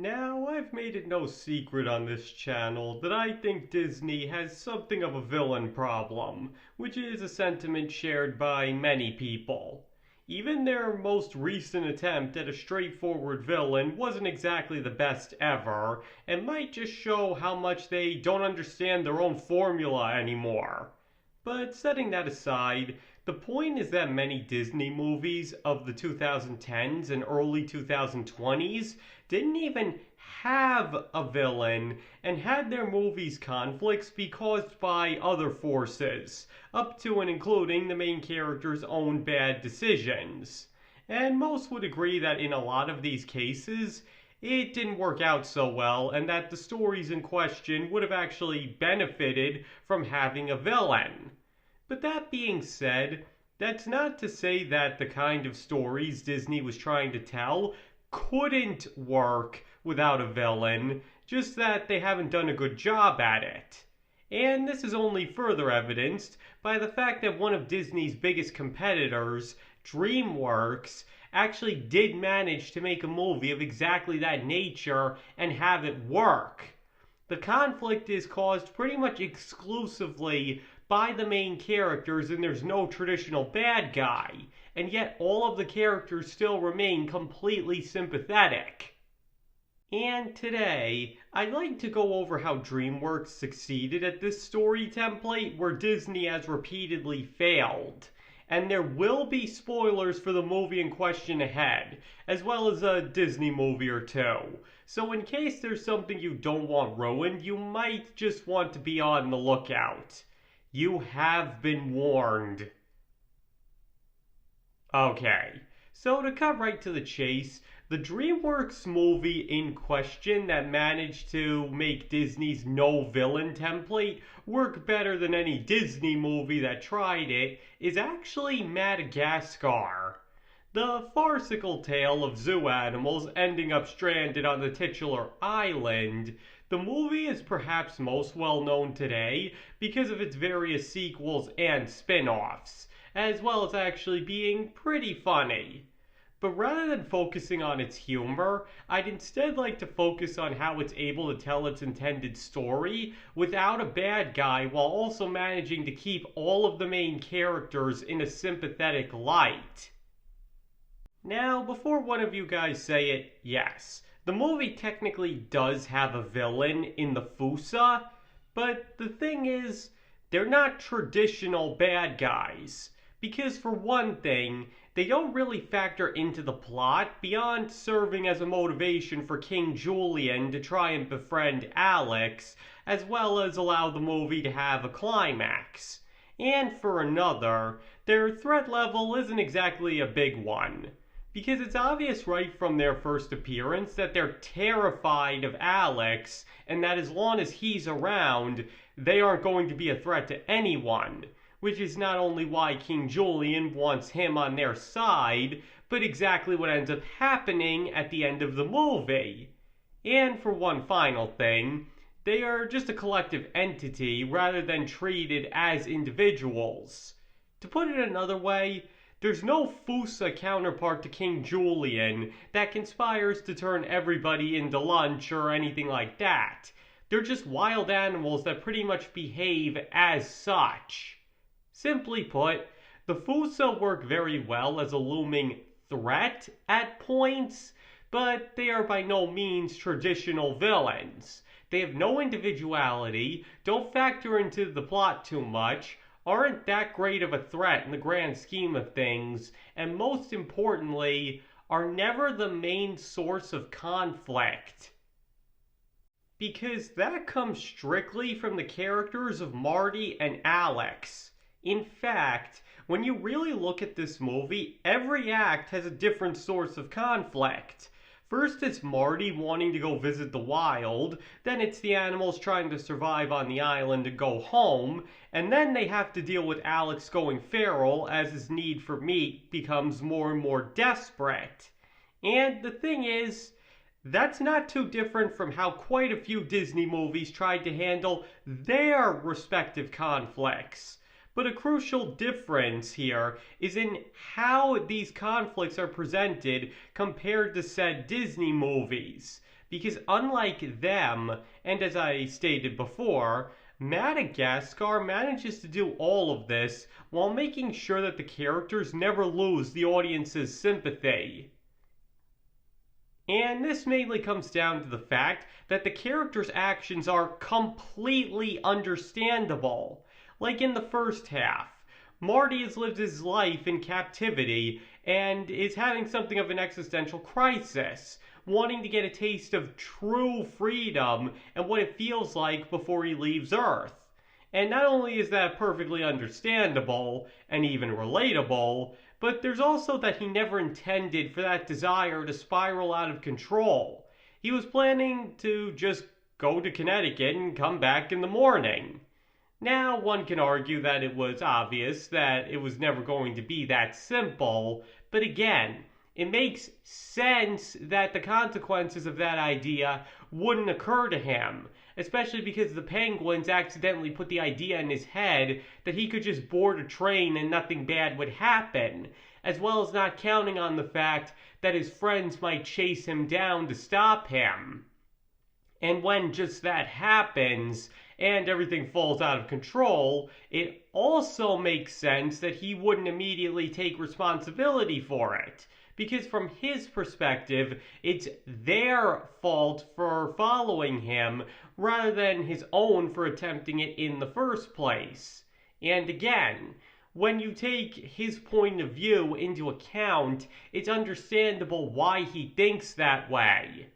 Now, I've made it no secret on this channel that I think Disney has something of a villain problem, which is a sentiment shared by many people. Even their most recent attempt at a straightforward villain wasn't exactly the best ever, and might just show how much they don't understand their own formula anymore. But setting that aside, the point is that many Disney movies of the 2010s and early 2020s didn't even have a villain and had their movies' conflicts be caused by other forces, up to and including the main character's own bad decisions. And most would agree that in a lot of these cases, it didn't work out so well, and that the stories in question would have actually benefited from having a villain. But that being said, that's not to say that the kind of stories Disney was trying to tell couldn't work without a villain, just that they haven't done a good job at it. And this is only further evidenced by the fact that one of Disney's biggest competitors, Dreamworks, actually did manage to make a movie of exactly that nature and have it work. The conflict is caused pretty much exclusively by the main characters, and there's no traditional bad guy, and yet all of the characters still remain completely sympathetic. And today, I'd like to go over how DreamWorks succeeded at this story template where Disney has repeatedly failed. And there will be spoilers for the movie in question ahead, as well as a Disney movie or two. So in case there's something you don't want ruined, you might just want to be on the lookout. You have been warned. Okay, so to cut right to the chase, the DreamWorks movie in question that managed to make Disney's no villain template work better than any Disney movie that tried it is actually Madagascar. The farcical tale of zoo animals ending up stranded on the titular island. The movie is perhaps most well known today because of its various sequels and spin-offs, as well as actually being pretty funny. But rather than focusing on its humor, I'd instead like to focus on how it's able to tell its intended story without a bad guy while also managing to keep all of the main characters in a sympathetic light. Now, before one of you guys say it, yes, the movie technically does have a villain in the Fusa, but the thing is, they're not traditional bad guys. Because for one thing, they don't really factor into the plot beyond serving as a motivation for King Julian to try and befriend Alex, as well as allow the movie to have a climax. And for another, their threat level isn't exactly a big one. Because it's obvious right from their first appearance that they're terrified of Alex, and that as long as he's around, they aren't going to be a threat to anyone. Which is not only why King Julian wants him on their side, but exactly what ends up happening at the end of the movie. And for one final thing, they are just a collective entity rather than treated as individuals. To put it another way, there's no Fusa counterpart to King Julian that conspires to turn everybody into lunch or anything like that. They're just wild animals that pretty much behave as such. Simply put, the Fusa work very well as a looming threat at points, but they are by no means traditional villains. They have no individuality, don't factor into the plot too much, aren't that great of a threat in the grand scheme of things, and most importantly, are never the main source of conflict. Because that comes strictly from the characters of Marty and Alex. In fact, when you really look at this movie, every act has a different source of conflict. First it's Marty wanting to go visit the wild, then it's the animals trying to survive on the island and go home, and then they have to deal with Alex going feral as his need for meat becomes more and more desperate. And the thing is, that's not too different from how quite a few Disney movies tried to handle their respective conflicts. But a crucial difference here is in how these conflicts are presented compared to said Disney movies. because unlike them, and as I stated before, Madagascar manages to do all of this while making sure that the characters never lose the audience's sympathy. And this mainly comes down to the fact that the characters' actions are completely understandable. Like in the first half, Marty has lived his life in captivity and is having something of an existential crisis, wanting to get a taste of true freedom and what it feels like before he leaves Earth. And not only is that perfectly understandable and even relatable, but there's also that he never intended for that desire to spiral out of control. He was planning to just go to Connecticut and come back in the morning. Now, one can argue that it was obvious that it was never going to be that simple, but again, it makes sense that the consequences of that idea wouldn't occur to him, especially because the Penguins accidentally put the idea in his head that he could just board a train and nothing bad would happen, as well as not counting on the fact that his friends might chase him down to stop him. And when just that happens, and everything falls out of control, it also makes sense that he wouldn't immediately take responsibility for it. Because from his perspective, it's their fault for following him rather than his own for attempting it in the first place. And again, when you take his point of view into account, it's understandable why he thinks that way.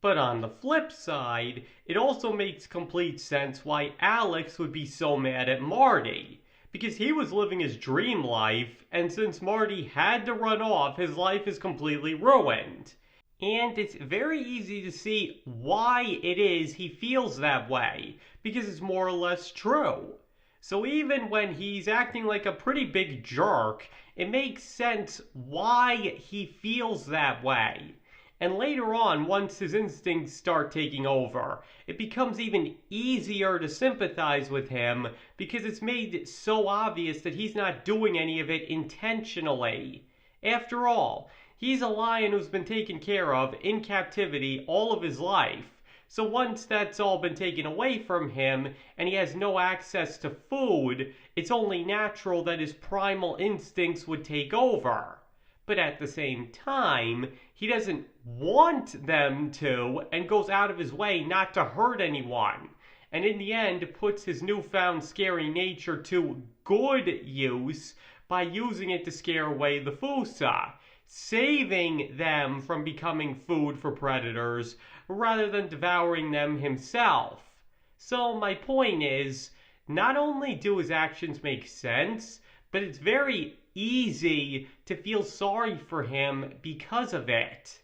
But on the flip side, it also makes complete sense why Alex would be so mad at Marty. Because he was living his dream life, and since Marty had to run off, his life is completely ruined. And it's very easy to see why it is he feels that way, because it's more or less true. So even when he's acting like a pretty big jerk, it makes sense why he feels that way. And later on, once his instincts start taking over, it becomes even easier to sympathize with him because it's made so obvious that he's not doing any of it intentionally. After all, he's a lion who's been taken care of in captivity all of his life. So once that's all been taken away from him and he has no access to food, it's only natural that his primal instincts would take over. But at the same time, he doesn't want them to and goes out of his way not to hurt anyone. And in the end, puts his newfound scary nature to good use by using it to scare away the Fusa, saving them from becoming food for predators rather than devouring them himself. So my point is, not only do his actions make sense, but it's very easy to feel sorry for him because of it.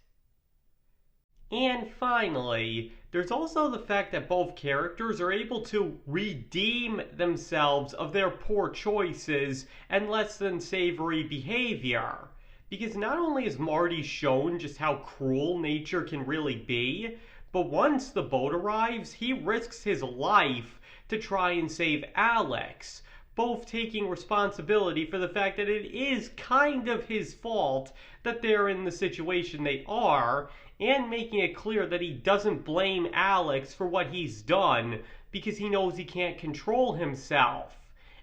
And finally, there's also the fact that both characters are able to redeem themselves of their poor choices and less than savory behavior. Because not only is Marty shown just how cruel nature can really be, but once the boat arrives, he risks his life to try and save Alex, both taking responsibility for the fact that it is kind of his fault that they're in the situation they are, and making it clear that he doesn't blame Alex for what he's done because he knows he can't control himself.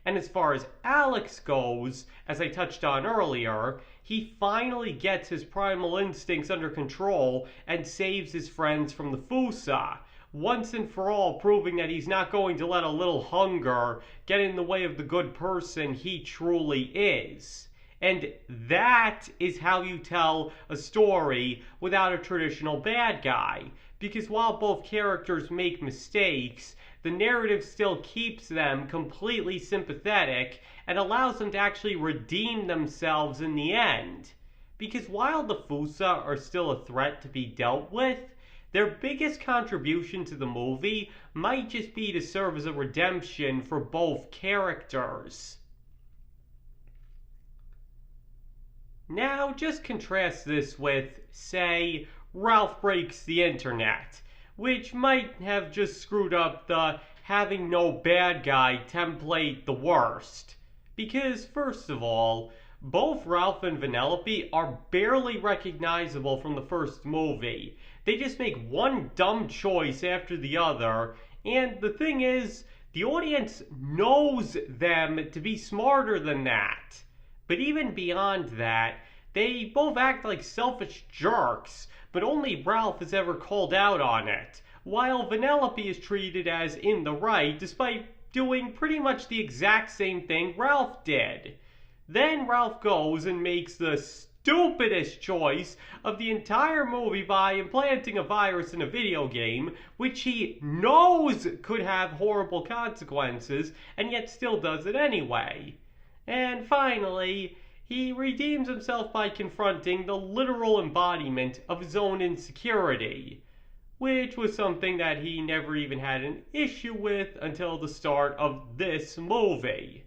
And as far as Alex goes, as I touched on earlier, he finally gets his primal instincts under control and saves his friends from the Fusa, once and for all proving that he's not going to let a little hunger get in the way of the good person he truly is. And that is how you tell a story without a traditional bad guy. Because while both characters make mistakes, the narrative still keeps them completely sympathetic and allows them to actually redeem themselves in the end. Because while the Fusa are still a threat to be dealt with, their biggest contribution to the movie might just be to serve as a redemption for both characters. Now, just contrast this with, say, Ralph Breaks the Internet, which might have just screwed up the having no bad guy template the worst. Because, first of all, both Ralph and Vanellope are barely recognizable from the first movie. They just make one dumb choice after the other, and the thing is, the audience knows them to be smarter than that. But even beyond that, they both act like selfish jerks, but only Ralph is ever called out on it, while Vanellope is treated as in the right despite doing pretty much the exact same thing Ralph did. Then Ralph goes and makes the stupidest choice of the entire movie by implanting a virus in a video game, which he knows could have horrible consequences, and yet still does it anyway. And finally, he redeems himself by confronting the literal embodiment of his own insecurity, which was something that he never even had an issue with until the start of this movie.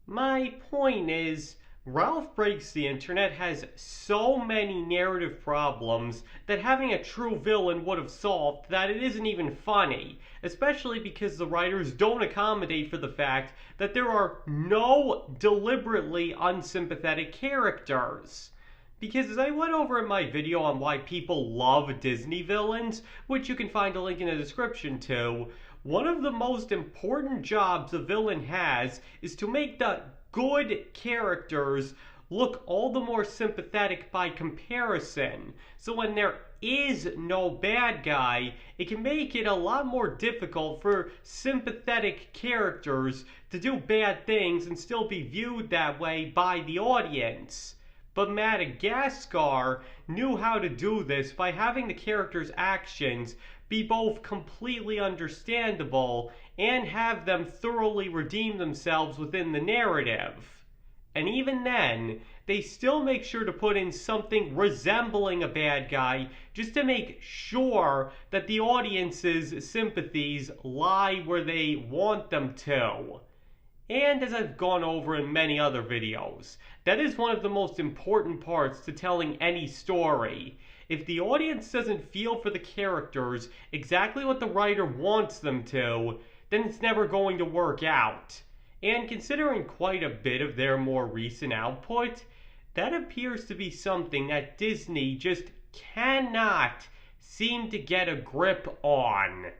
My point is, Ralph Breaks the Internet has so many narrative problems that having a true villain would have solved that it isn't even funny, especially because the writers don't accommodate for the fact that there are no deliberately unsympathetic characters. Because as I went over in my video on why people love Disney villains, which you can find a link in the description to, one of the most important jobs a villain has is to make the good characters look all the more sympathetic by comparison. So when there is no bad guy, it can make it a lot more difficult for sympathetic characters to do bad things and still be viewed that way by the audience. But Madagascar knew how to do this by having the characters' actions be both completely understandable and have them thoroughly redeem themselves within the narrative. And even then, they still make sure to put in something resembling a bad guy just to make sure that the audience's sympathies lie where they want them to. And as I've gone over in many other videos, that is one of the most important parts to telling any story. If the audience doesn't feel for the characters exactly what the writer wants them to, then it's never going to work out. And considering quite a bit of their more recent output, that appears to be something that Disney just cannot seem to get a grip on.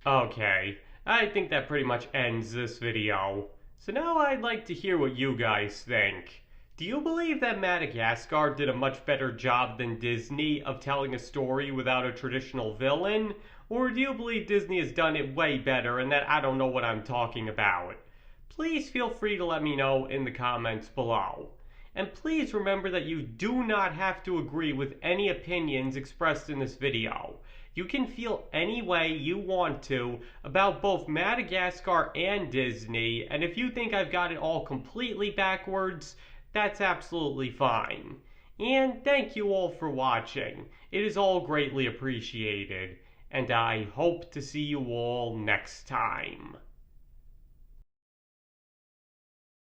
Okay, I think that pretty much ends this video. So now I'd like to hear what you guys think. Do you believe that Madagascar did a much better job than Disney of telling a story without a traditional villain? Or do you believe Disney has done it way better and that I don't know what I'm talking about? Please feel free to let me know in the comments below. And please remember that you do not have to agree with any opinions expressed in this video. You can feel any way you want to about both Madagascar and Disney, and if you think I've got it all completely backwards, that's absolutely fine. And thank you all for watching. It is all greatly appreciated, and I hope to see you all next time.